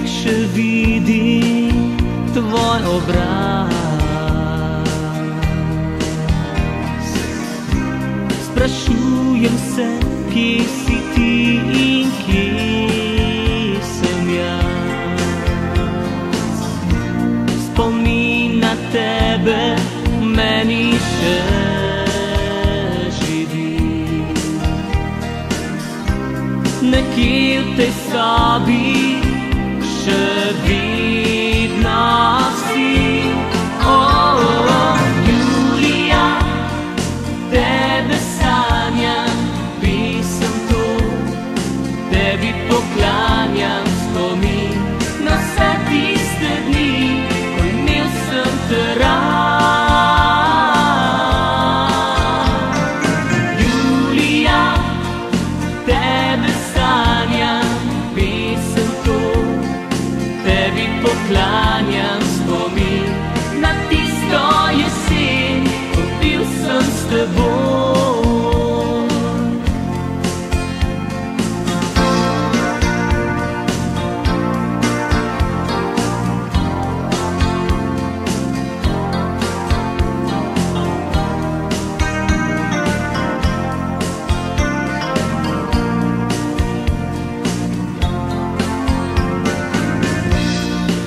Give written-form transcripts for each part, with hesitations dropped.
nočeh še vidim tvoj obraz. Sprašujem se, kje si ti in kje sem jaz. Spomin na tebe meni še nekje v tej sobi še vidna si. Julija, tebe sanjam, pisem to, tebi poklanjam spomin na vse tiste dni, ko imel sem te rad. Julija, tebe poklanjam spomin na tisto jesen, ko bil sem s teboj.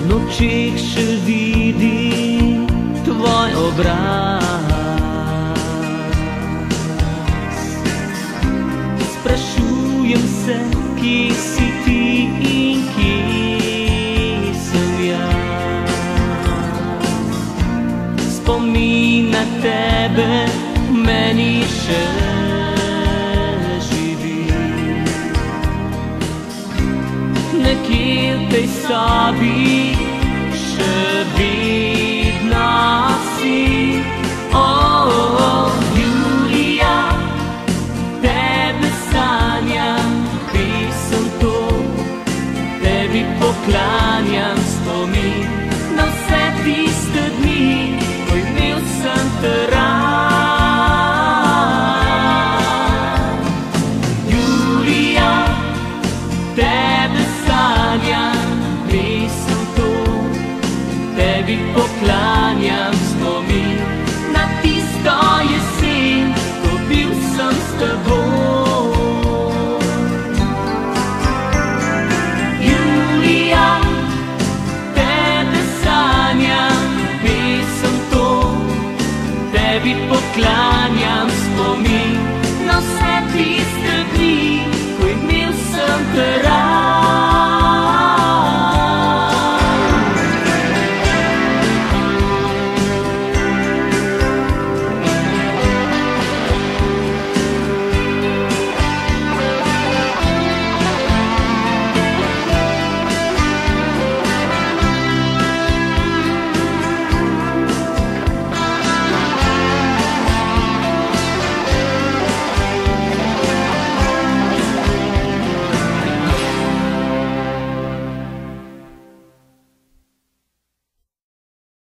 Nočeh še vidim tvoj obraz. Sprašujem se, kje si ti in kje sem jaz. Spomin na tebe meni še nekje v tej sobi še vidna si. Julija, tebe sanjam, pisem to, tebi poklanjam spomin na vse tiste dni, ko imel sem te rad. Julija, tebe sanjam, pisem to, tebi poklanjam spomin na tisto jesen, ko bil sem s teboj. Julija, tebe sanjam, pisem to, tebi poklanjam spomin na vse tiste dni, ko imel sem te rad.